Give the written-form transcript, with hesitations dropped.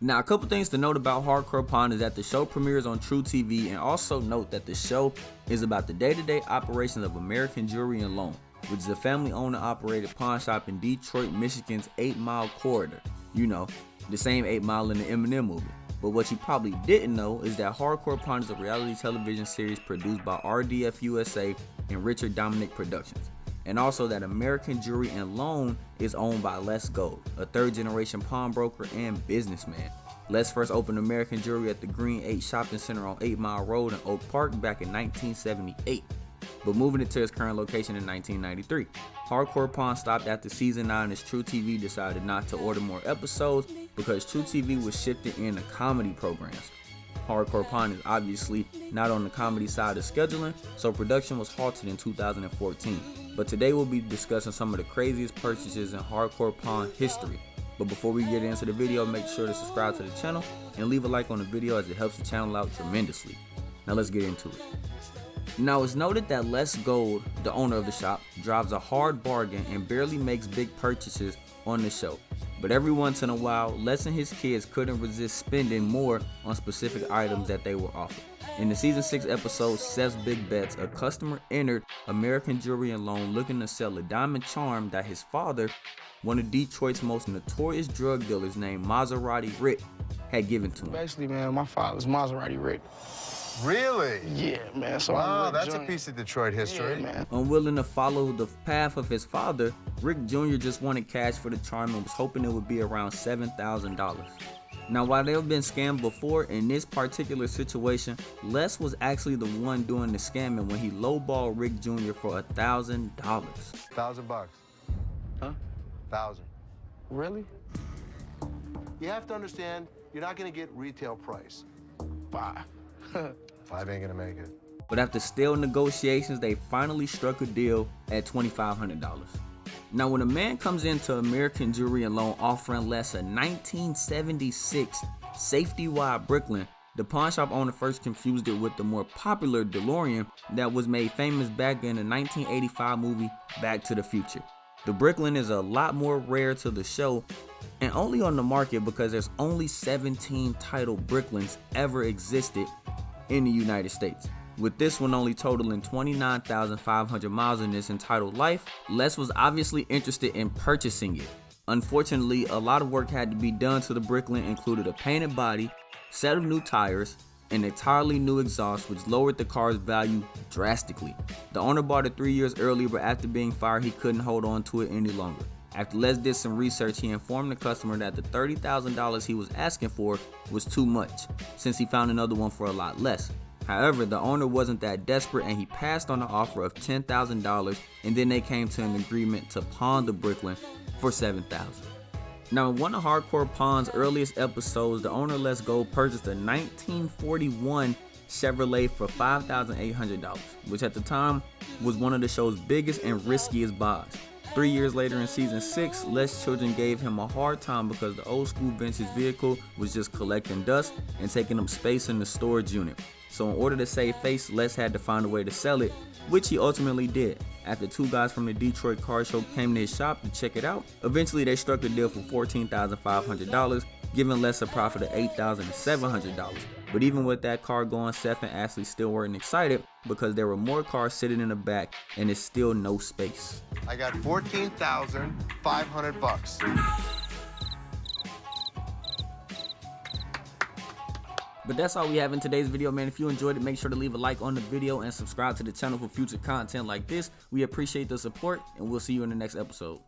Now, a couple things to note about Hardcore Pawn is that the show premieres on True TV, and also note that the show is about the day-to-day operations of American Jewelry and Loan, which is a family-owned and operated pawn shop in Detroit, Michigan's 8 Mile corridor. You know, the same 8 Mile in the Eminem movie. But what you probably didn't know is that Hardcore Pawn is a reality television series produced by RDF USA and Richard Dominic Productions. And also that American Jewelry and Loan is owned by Les Gold, a third-generation pawnbroker and businessman. Les first opened American Jewelry at the Green 8 Shopping Center on 8 Mile Road in Oak Park back in 1978, but moving it to its current location in 1993. Hardcore Pawn stopped after season 9 as True TV decided not to order more episodes because True TV was shifting into comedy programs. Hardcore Pawn is obviously not on the comedy side of scheduling, so production was halted in 2014. But today we'll be discussing some of the craziest purchases in Hardcore Pawn history. But before we get into the video, make sure to subscribe to the channel and leave a like on the video as it helps the channel out tremendously. Now let's get into it. Now it's noted that Les Gold, the owner of the shop, drives a hard bargain and barely makes big purchases on the show. But every once in a while, Les and his kids couldn't resist spending more on specific items that they were offered. In the season 6 episode, Seth's Big Bets, a customer entered American Jewelry and Loan looking to sell a diamond charm that his father, one of Detroit's most notorious drug dealers named Maserati Rick, had given to him. Basically, man, my father's Maserati Rick. Really? Yeah, man. So wow, that's a piece of Detroit history. Yeah, man. Unwilling to follow the path of his father, Rick Jr. just wanted cash for the charm and was hoping it would be around $7,000. Now, while they've been scammed before, in this particular situation, Les was actually the one doing the scamming when he lowballed Rick Jr. for $1,000. $1,000. Huh? 1,000. Really? You have to understand, you're not gonna get retail price. 5. 5 ain't gonna make it. But after stale negotiations, they finally struck a deal at $2,500. Now, when a man comes into American Jewelry and Loan offering Les a 1976 safety-wide Bricklin, the pawn shop owner first confused it with the more popular DeLorean that was made famous back in the 1985 movie Back to the Future. The Bricklin is a lot more rare to the show and only on the market because there's only 17 titled Bricklins ever existed in the United States, with this one only totaling 29,500 miles in its entitled life. Les was obviously interested in purchasing it. Unfortunately, a lot of work had to be done to the Bricklin, included a painted body, set of new tires, and entirely new exhaust, which lowered the car's value drastically. The owner bought it 3 years earlier, but after being fired, he couldn't hold on to it any longer. After Les did some research, he informed the customer that the $30,000 he was asking for was too much, since he found another one for a lot less. However, the owner wasn't that desperate and he passed on the offer of $10,000, and then they came to an agreement to pawn the Bricklin for $7,000. Now, in one of Hardcore Pawn's earliest episodes, the owner Les Gold purchased a 1941 Chevrolet for $5,800, which at the time was one of the show's biggest and riskiest buys. 3 years later in season 6, Les' children gave him a hard time because the old school vintage vehicle was just collecting dust and taking up space in the storage unit. So in order to save face, Les had to find a way to sell it, which he ultimately did. After 2 guys from the Detroit car show came to his shop to check it out, eventually they struck a deal for $14,500, giving Les a profit of $8,700. But even with that car going, Seth and Ashley still weren't excited because there were more cars sitting in the back and there's still no space. I got $14,500. But that's all we have in today's video, man. If you enjoyed it, make sure to leave a like on the video and subscribe to the channel for future content like this. We appreciate the support, and we'll see you in the next episode.